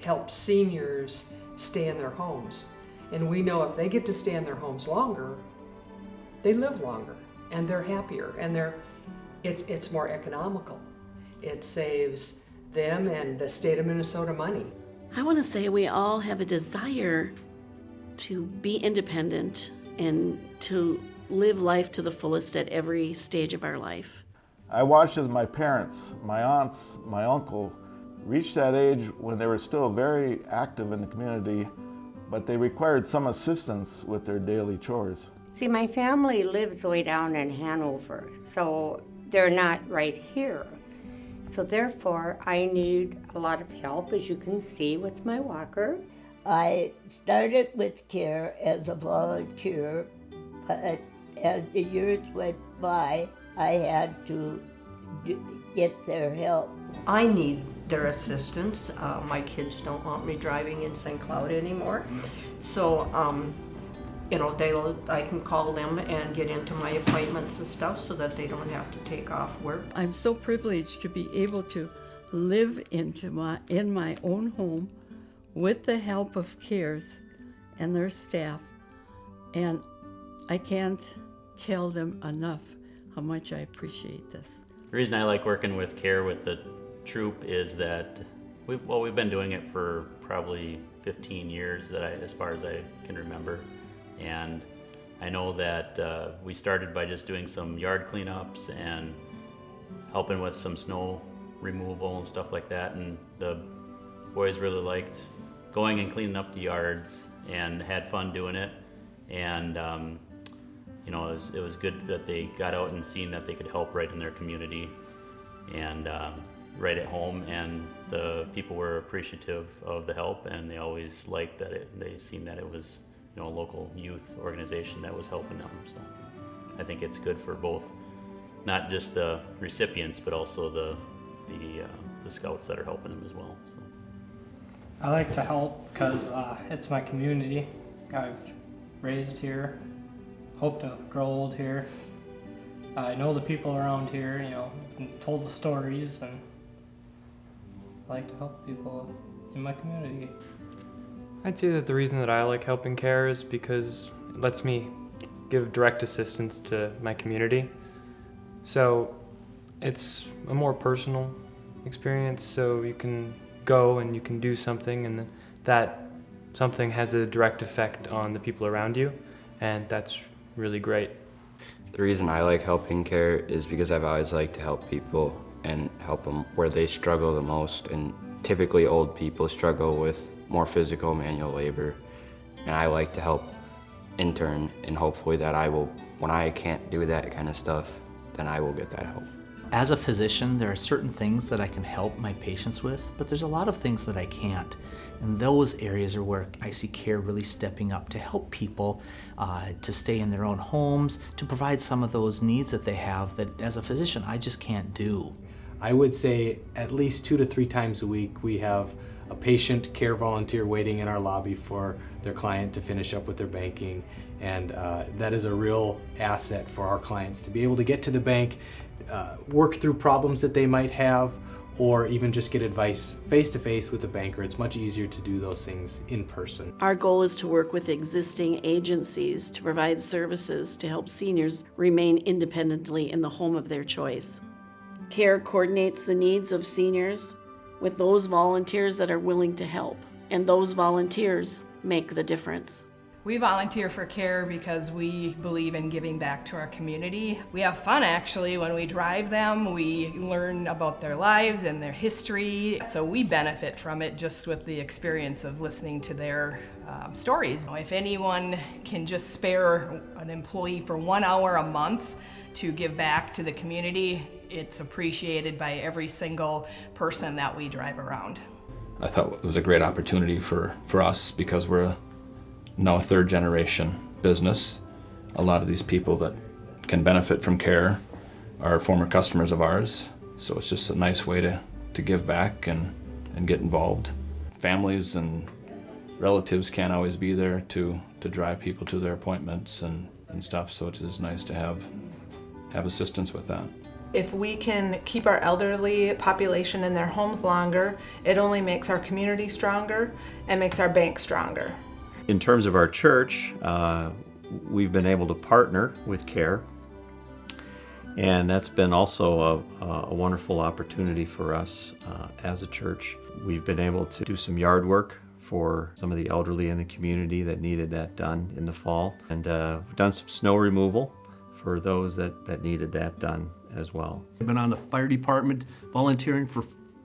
help seniors stay in their homes. And we know if they get to stay in their homes longer, they live longer and they're happier and it's more economical. It saves them and the state of Minnesota money. I want to say we all have a desire to be independent and to live life to the fullest at every stage of our life. I watched as my parents, my aunts, my uncle reached that age when they were still very active in the community, but they required some assistance with their daily chores. See, my family lives way down in Hanover, so they're not right here. So therefore, I need a lot of help, as you can see, with my walker. I started with CARE as a volunteer, but as the years went by, I had to get their help. I need their assistance. My kids don't want me driving in St. Cloud anymore. So, I can call them and get into my appointments and stuff so that they don't have to take off work. I'm so privileged to be able to live in my own home with the help of CARES and their staff, and I can't tell them enough how much I appreciate this. The reason I like working with CARE with the troop is that we've been doing it for probably 15 years as far as I can remember. And I know that we started by just doing some yard cleanups and helping with some snow removal and stuff like that. And the boys really liked going and cleaning up the yards and had fun doing it. And it was good that they got out and seen that they could help right in their community and right at home. And the people were appreciative of the help, and they always liked that they seen that it was a local youth organization that was helping them. So I think it's good for both, not just the recipients, but also the scouts that are helping them as well. So. I like to help because it's my community. I've raised here, hope to grow old here. I know the people around here, and told the stories, and I like to help people in my community. I'd say that the reason that I like helping CARE is because it lets me give direct assistance to my community. So it's a more personal experience, so you can go and you can do something, and that something has a direct effect on the people around you, and that's really great. The reason I like helping CARE is because I've always liked to help people and help them where they struggle the most, and typically old people struggle with more physical manual labor, and I like to help intern, and hopefully that when I can't do that kind of stuff, then I will get that help. As a physician, there are certain things that I can help my patients with, but there's a lot of things that I can't. And those areas are where I see CARE really stepping up to help people to stay in their own homes, to provide some of those needs that they have that as a physician I just can't do. I would say at least 2 to 3 times a week we have a patient care volunteer waiting in our lobby for their client to finish up with their banking, and that is a real asset for our clients to be able to get to the bank, work through problems that they might have, or even just get advice face-to-face with a banker. It's much easier to do those things in person. Our goal is to work with existing agencies to provide services to help seniors remain independently in the home of their choice. CARE coordinates the needs of seniors with those volunteers that are willing to help, and those volunteers make the difference. We volunteer for CARE because we believe in giving back to our community. We have fun actually when we drive them. We learn about their lives and their history, so we benefit from it just with the experience of listening to their stories. If anyone can just spare an employee for 1 hour a month to give back to the community, it's appreciated by every single person that we drive around. I thought it was a great opportunity for us because we're now a 3rd generation business. A lot of these people that can benefit from CARE are former customers of ours, so it's just a nice way to give back and get involved. Families and relatives can't always be there to drive people to their appointments and stuff, so it is nice to have assistance with that. If we can keep our elderly population in their homes longer, it only makes our community stronger and makes our bank stronger. In terms of our church, we've been able to partner with CARE, and that's been also a wonderful opportunity for us as a church. We've been able to do some yard work for some of the elderly in the community that needed that done in the fall, and we've done some snow removal for those that needed that done as well. I've been on the fire department volunteering for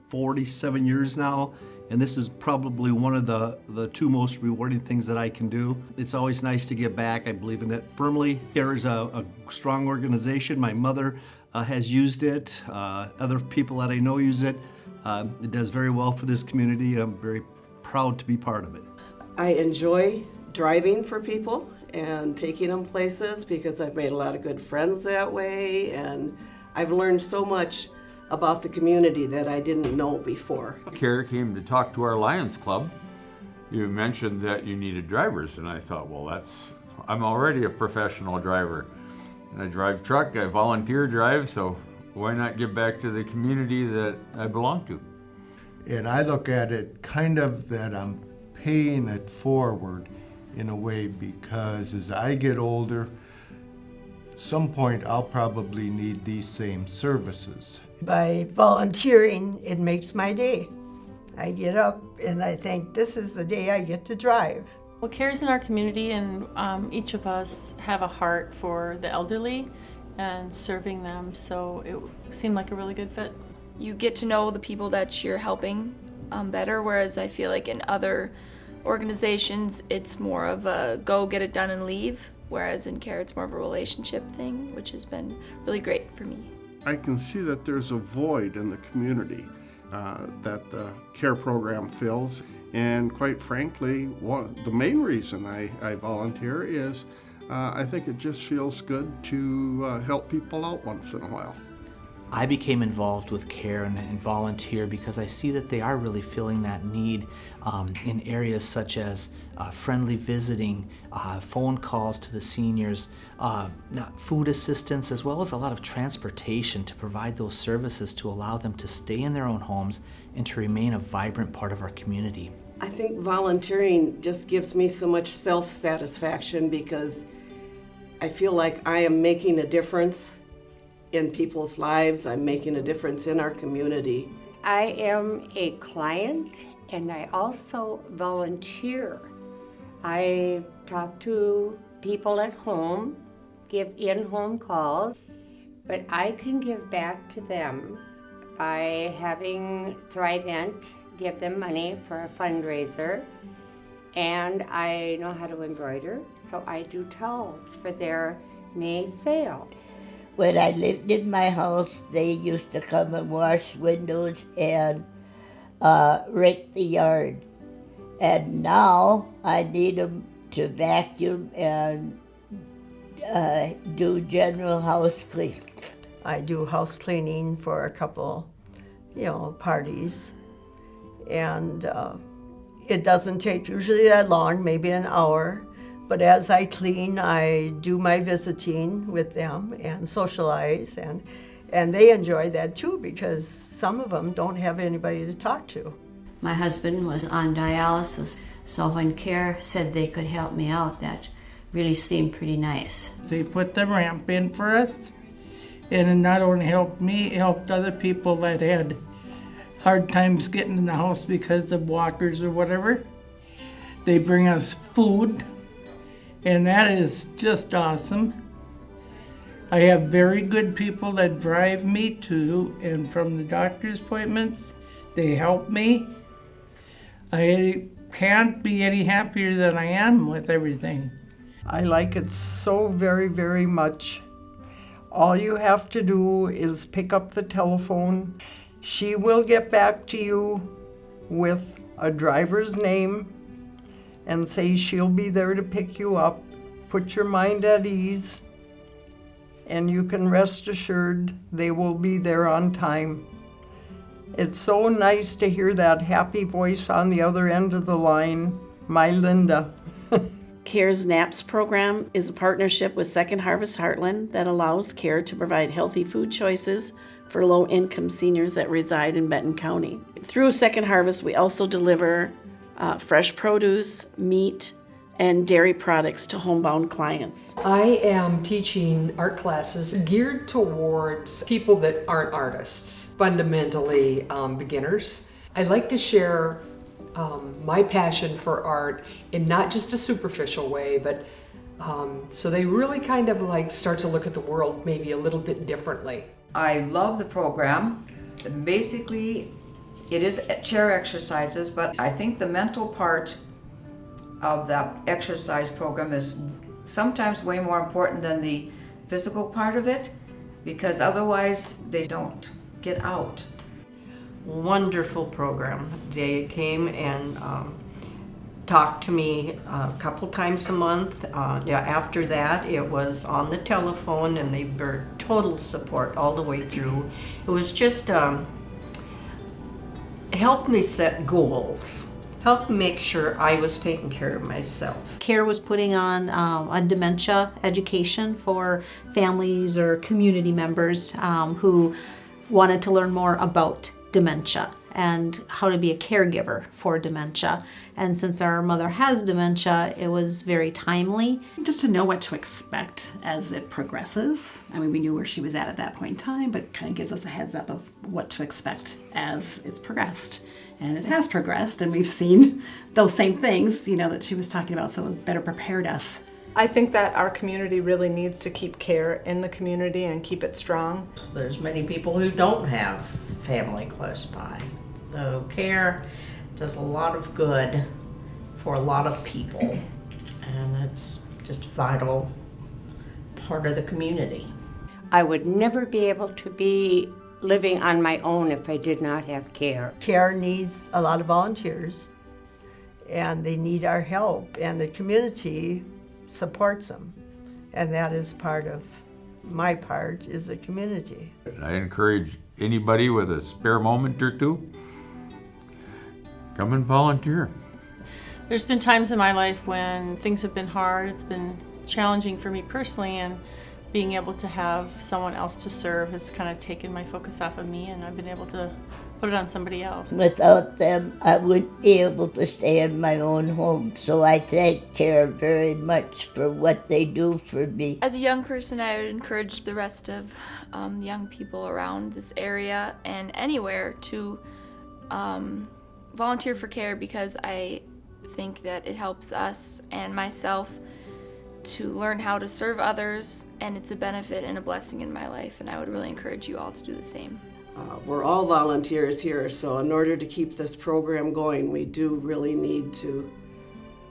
47 years now, and this is probably one of the two most rewarding things that I can do. It's always nice to give back. I believe in that firmly. CARE is a strong organization. My mother has used it. Other people that I know use it. It does very well for this community. I'm very proud to be part of it. I enjoy driving for people and taking them places because I've made a lot of good friends that way, and I've learned so much about the community that I didn't know before. CARE came to talk to our Lions Club. You mentioned that you needed drivers, and I thought, well, I'm already a professional driver. I drive truck, I volunteer drive, so why not give back to the community that I belong to? And I look at it kind of that I'm paying it forward in a way, because as I get older, some point I'll probably need these same services. By volunteering, it makes my day. I get up and I think this is the day I get to drive. Well, CARE's in our community, and each of us have a heart for the elderly and serving them, so it seemed like a really good fit. You get to know the people that you're helping better, whereas I feel like in other organizations it's more of a go get it done and leave, whereas in CARE it's more of a relationship thing, which has been really great for me. I can see that there's a void in the community that the CARE program fills, and quite frankly, the main reason I volunteer is I think it just feels good to help people out once in a while. I became involved with CARE and volunteer because I see that they are really filling that need in areas such as friendly visiting, phone calls to the seniors, food assistance, as well as a lot of transportation to provide those services to allow them to stay in their own homes and to remain a vibrant part of our community. I think volunteering just gives me so much self-satisfaction because I feel like I am making a difference in people's lives. I'm making a difference in our community. I am a client and I also volunteer. I talk to people at home, give in-home calls, but I can give back to them by having Thrivent give them money for a fundraiser, and I know how to embroider, so I do towels for their May sale. When I lived in my house, they used to come and wash windows and rake the yard. And now I need them to vacuum and do general house cleaning. I do house cleaning for a couple, parties. And it doesn't take usually that long, maybe an hour. But as I clean, I do my visiting with them and socialize, and they enjoy that too because some of them don't have anybody to talk to. My husband was on dialysis, so when CARE said they could help me out, that really seemed pretty nice. They put the ramp in for us, and it not only helped me, it helped other people that had hard times getting in the house because of walkers or whatever. They bring us food, and that is just awesome. I have very good people that drive me to and from the doctor's appointments. They help me. I can't be any happier than I am with everything. I like it so very, very much. All you have to do is pick up the telephone. She will get back to you with a driver's name and say she'll be there to pick you up. Put your mind at ease, and you can rest assured they will be there on time. It's so nice to hear that happy voice on the other end of the line, my Linda. CARE's NAPS program is a partnership with Second Harvest Heartland that allows CARE to provide healthy food choices for low-income seniors that reside in Benton County. Through Second Harvest, we also deliver fresh produce, meat, and dairy products to homebound clients. I am teaching art classes geared towards people that aren't artists, fundamentally beginners. I like to share my passion for art in not just a superficial way, but so they really kind of like start to look at the world maybe a little bit differently. I love the program. Basically, it is chair exercises, but I think the mental part of that exercise program is sometimes way more important than the physical part of it, because otherwise they don't get out. Wonderful program. They came and talked to me a couple times a month. After that, it was on the telephone, and they were total support all the way through. It was just helped me set goals, helped make sure I was taking care of myself. CARE was putting on a dementia education for families or community members who wanted to learn more about dementia and how to be a caregiver for dementia. And since our mother has dementia, it was very timely. Just to know what to expect as it progresses. I mean, we knew where she was at that point in time, but it kind of gives us a heads up of what to expect as it's progressed. And it has progressed, and we've seen those same things, that she was talking about, so it better prepared us. I think that our community really needs to keep CARE in the community and keep it strong. There's many people who don't have family close by. So CARE does a lot of good for a lot of people, and it's just a vital part of the community. I would never be able to be living on my own if I did not have CARE. CARE needs a lot of volunteers, and they need our help, and the community supports them. And that is part of my part, is the community. I encourage anybody with a spare moment or two, come and volunteer. There's been times in my life when things have been hard, it's been challenging for me personally, and being able to have someone else to serve has kind of taken my focus off of me, and I've been able to put it on somebody else. Without them, I wouldn't be able to stay in my own home, so I thank CARE very much for what they do for me. As a young person, I would encourage the rest of young people around this area and anywhere to volunteer for CARE, because I think that it helps us and myself to learn how to serve others, and it's a benefit and a blessing in my life, and I would really encourage you all to do the same. We're all volunteers here, so in order to keep this program going, we do really need to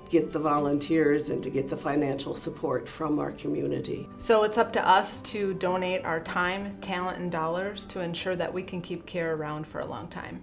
get the volunteers and to get the financial support from our community. So it's up to us to donate our time, talent, and dollars to ensure that we can keep CARE around for a long time.